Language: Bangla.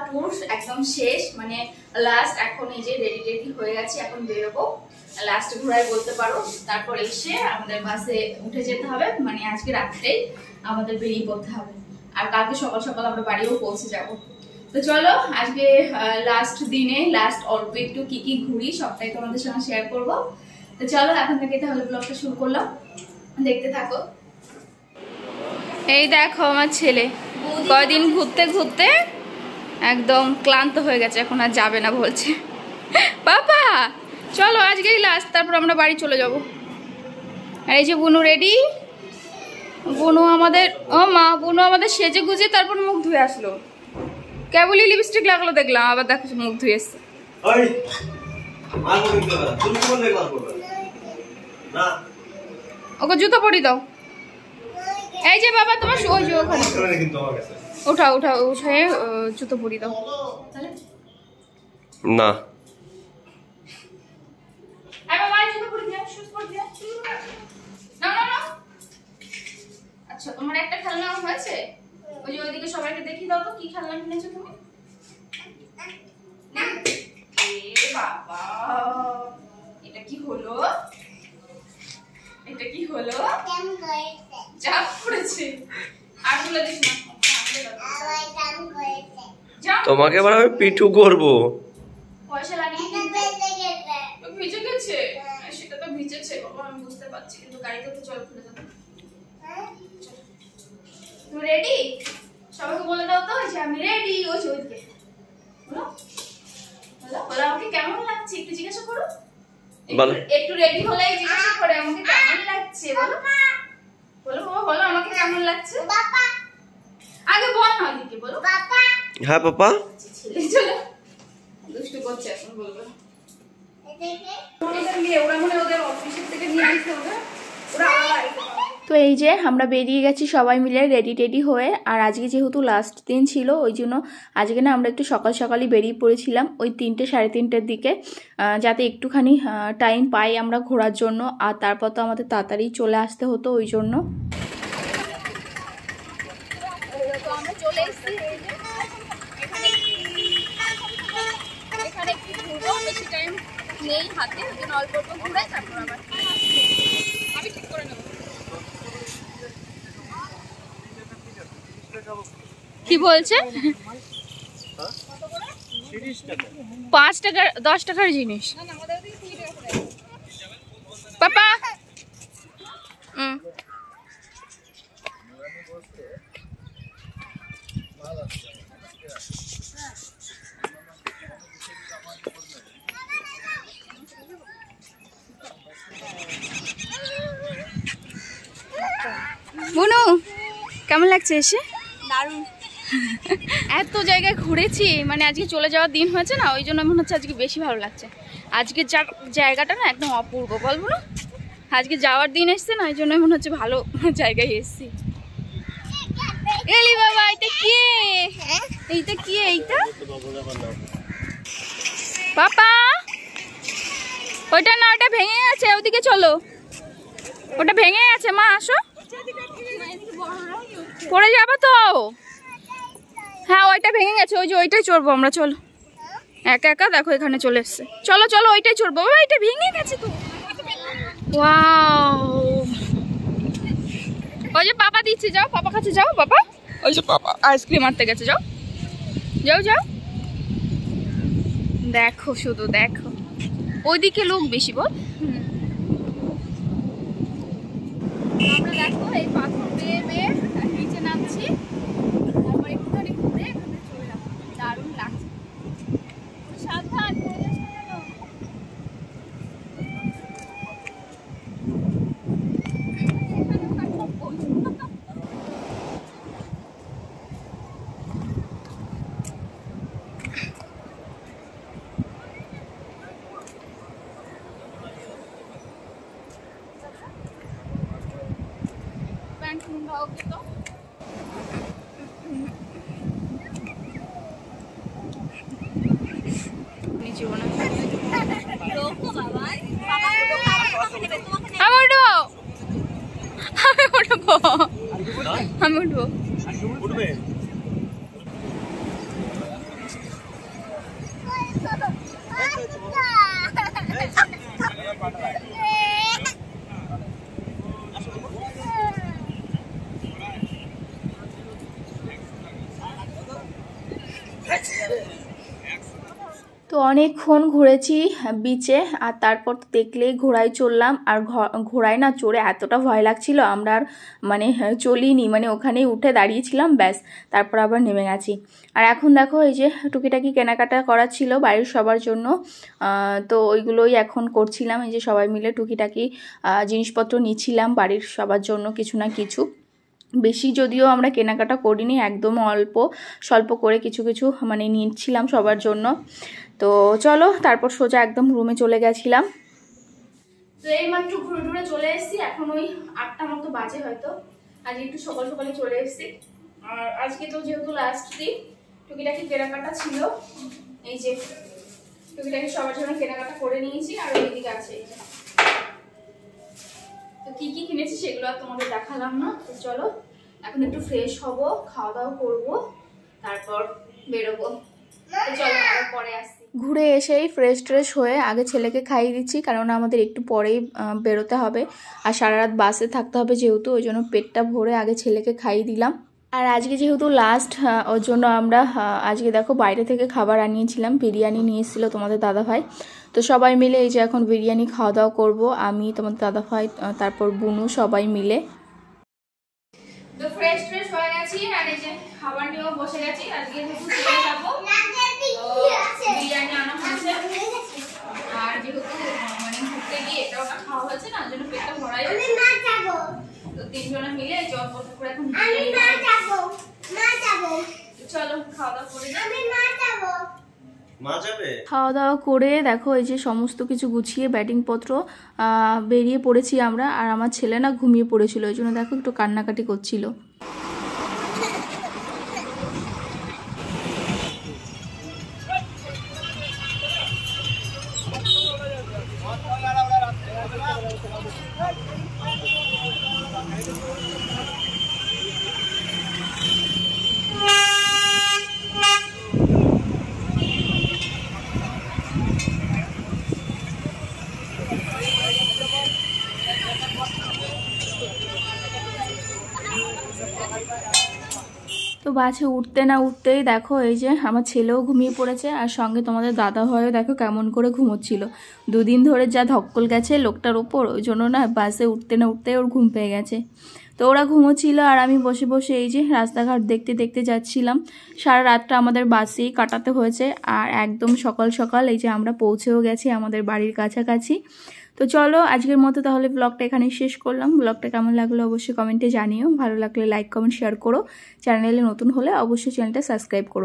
ট্যুর একদম শেষ, মানে লাস্ট। এখন এই যে রেডি রেডি হয়ে গেছে, এখন বেরোবো লাস্ট ঘোরায় বলতে পারো। তারপর এসে আমাদের বাসে উঠে যেতে হবে, মানে আজকে রাত্রেই আমাদের বেরিয়ে পড়তে হবে, আর কালকে সকাল সকাল আমরা বাড়িও পৌঁছে যাব। তো চলো আজকে লাস্ট দিনে লাস্ট অল্প একটু কি কি ঘুরি সবটাই তোমাদের সঙ্গে শেয়ার করব। তো চলো এখন থেকে তাহলে ব্লগটা শুরু করলাম, দেখতে থাকো। এই দেখো আমার ছেলে কয়দিন ঘুরতে ঘুরতে একদম ক্লান্ত হয়ে গেছে, এখন আর যাবে না বলছে। বাবা চলো আজকেই লাস্ট, তারপর আমরা বাড়ি চলে যাব। আর এই যে বুনু রেডি, বুনু আমাদের, ও মা, বুনু আমাদের সেজে গুজে তারপর মুখ ধুয়ে আসলো। কেবলই লিপস্টিক লাগলো দেখলাম, আবার দেখো মুখ ধুয়ে এসছে। ওকে জুতো পরি দাও। এই যে বাবা তোমার ওই যে ওখানে ওঠা ওঠা উঠে জুতো পরি দাও। না আচ্ছা তোমার একটা খেলনা হয়েছে, ওই যে ওইদিকে সবাইকে দেখিয়ে দাও তো কি খেলনা কিনেছো তুমি। বাবা এটা কি হলো, এটা কি হলো, জাম্প করেছে। আর বলে দিস না, তোমাকে এবার আমি পিঠু করবো। পয়সা লাগিয়ে ভিজে গেছে, সেটা তো ভিজেছে বাবা আমি বুঝতে পারছি, কিন্তু গাড়িতে তো জল খুলে যাবে। তুমি রেডি? সবাইকে বলে দাও তো যে আমি রেডি। ওই যে ওইদিকে বলো বলো বলো আমাকে কেমন লাগছে একটু জিজ্ঞাসা করো। একটু রেডি হলেই জিজ্ঞাসা করে আমাকে কেমন লাগছে, বলো বলো বাবা বলো আমাকে কেমন লাগছে। আগে বল না ওইদিকে বলো। হ্যাঁ পাপা। ছেলে চলো দুষ্টু করছে, এখন বলবো ওরা মনে ওদের অফিসের থেকে নিয়ে আসতে হবে। তো এই যে আমরা বেরিয়ে গেছি সবাই মিলে রেডি টেডি হয়ে। আর আজকে যেহেতু লাস্ট দিন ছিল ওই জন্য আজকে না আমরা একটু সকাল সকালই বেরিয়ে পড়েছিলাম, ওই 3টে সাড়ে 3টের দিকে, যাতে একটুখানি টাইম পাই আমরা ঘোরার জন্য। আর তারপর তো আমাদের তাড়াতাড়ি চলে আসতে হতো, ওই জন্য। আমরা চলে এসেছি এখানে একটু ঘুরবো, বেশি টাইম নেই হাতে, ওই জন্য অল্প অল্প ঘুরাই তারপর আবার আমি ঠিক করে নেবো। কি বলছে? 5 টাকা 10 টাকার জিনিস পাপা। বুনু কেমন লাগছে এসে? দারুণ। এত জায়গায় ঘুরেছি, মানে আজকে চলে যাওয়ার দিন হয়েছে না, ওই জন্য মনে হচ্ছে আজকে বেশি ভালো লাগছে। আজকে জায়গাটা না একদম অপূর্ব, বলবো না, আজকে যাওয়ার দিন এসছে না, ওই জন্য মনে হচ্ছে ভালো জায়গায় এসছি। এলি বাবা এটা কি, এইটা কি, এইটা পাপা ওইটা না, ওটা ভেঙে গেছে, ওদিকে চলো, ওটা ভেঙে গেছে। মা আসো, পড়ে যাবো তো। হ্যাঁ ওইটা ভেঙে গেছে, ওই যে ওইটাই চড়বো আমরা, চলো। একা একা দেখো এখানে চলে এসছে, চলো চলো ওইটাই চড়বো। বাবা এটা ভেঙে গেছে তো। ওয়াও, ওই যে পাপা দিচ্ছে, যাও পাপা কাছে যাও। বাবা ওই যে পাপা আইসক্রিম আনতে গেছে, যাও যাও যাও। দেখো শুধু দেখো, ওইদিকে লোক বেশি বল। আমরা দেখো এই পাথর বেয়ে বেয়ে নিচে নামছি, তারপর একটুখানি ঘুরে এখানে চলে যাবো। দারুণ লাগছে, সাবধান। আমি উঠবো। তো অনেকক্ষণ ঘুরেছি বিচে, আর তারপর তো দেখলেই ঘোড়ায় চললাম। আর ঘোড়ায় না চড়ে এতটা ভয় লাগছিল, আমরা আর মানে চলিনি, মানে ওখানেই উঠে দাঁড়িয়েছিলাম, ব্যাস তারপর আবার নেমে গেছি। আর এখন দেখো এই যে টুকিটাকি কেনাকাটা করা ছিল বাড়ির সবার জন্য, তো ওইগুলোই এখন করছিলাম। এই যে সবাই মিলে টুকিটাকি জিনিসপত্র নিচ্ছিলাম বাড়ির সবার জন্য কিছু না কিছু। বেশি যদিও আমরা কেনাকাটা করিনি, একদম অল্প স্বল্প করে কিছু কিছু মানে নিচ্ছিলাম সবার জন্য। তো চলো তারপর সোজা একদম রুমে চলে গেছিলাম। তো এইমাত্র ঘুরে ঘুরে চলে এসেছি, এখন ওই 8টা মতো বাজে হয়তো। আজ একটু সকাল সকালে চলে এসেছি। আর আজকে তো যেহেতু লাস্ট দিন, টুকিটাকি কেনাকাটা ছিল, এই যে টুকিটাকি সবার জন্য কেনাকাটা করে নিয়েছি। আর ওইদিকে আছে এই যে, তো কি কি কিনেছি সেগুলো আর তোমাদের দেখালাম না। তো চলো এখন একটু ফ্রেশ হব, খাওয়া দাওয়া করবো, তারপর বেরোবো। চলো আবার পরে আসছি। ঘুরে এসেই ফ্রেশ ট্রেশ হয়ে আগে ছেলেকে খাইয়ে দিচ্ছি, কারণ আমাদের একটু পরেই বেরোতে হবে আর সারা রাত বাসে থাকতে হবে যেহেতু, ওই জন্য পেটটা ভরে আগে ছেলেকে খাইয়ে দিলাম। আর আজকে যেহেতু লাস্ট, ওর জন্য আমরা আজকে দেখো বাইরে থেকে খাবার আনিয়েছিলাম, বিরিয়ানি নিয়ে এসেছিলো তোমাদের দাদাভাই। তো সবাই মিলে এই যে এখন বিরিয়ানি খাওয়া দাওয়া করবো, আমি, তোমাদের দাদাভাই, তারপর বুনু, সবাই মিলে। তো ফ্রেশ ট্রেশ হয়ে গেছি আর এই যে খাবার নিয়েও বসে গেছি। আজকে যেহেতু চলে যাবো, বিরিয়ানি আনা হয়েছে। আর যেহেতু মানে ঘুরতে গিয়ে এটা ওটা খাওয়া হয়েছে না, জন্য পেটটা ভরাই আছে। তো তিনজনে মিলে জল বলতে করে এখন চলো খাওয়া দাওয়া করে খাওয়া দাওয়া করে দেখো এই যে সমস্ত কিছু গুছিয়ে ব্যাটিং পত্র বেরিয়ে পড়েছি আমরা। আর আমার ছেলে না ঘুমিয়ে পড়েছিল, ওই জন্য দেখো একটু কান্নাকাটি করছিল। তো বাসে উঠতে না উঠতেই দেখো এই যে আমার ছেলেও ঘুমিয়ে পড়েছে, আর সঙ্গে তোমাদের দাদা ভাইও দেখো কেমন করে ঘুমোচ্ছিল। দুদিন ধরে যা ধক্কল গেছে লোকটার ওপর, ওই জন্য না বাসে উঠতে না উঠতেই ওর ঘুম পেয়ে গেছে। তো ওরা ঘুমোচ্ছিল আর আমি বসে বসে এই যে রাস্তাঘাট দেখতে দেখতে যাচ্ছিলাম। সারা রাতটা আমাদের বাসেই কাটাতে হয়েছে, আর একদম সকাল সকাল এই যে আমরা পৌঁছেও গেছি আমাদের বাড়ির কাছাকাছি। তো চলো আজকের মতো তাহলে ব্লগটা এখানেই শেষ করলাম। ব্লগটা কেমন লাগলো অবশ্যই কমেন্টে জানিও, ভালো লাগলে লাইক কমেন্ট শেয়ার করো, চ্যানেলে নতুন হলে অবশ্যই চ্যানেলটা সাবস্ক্রাইব করো।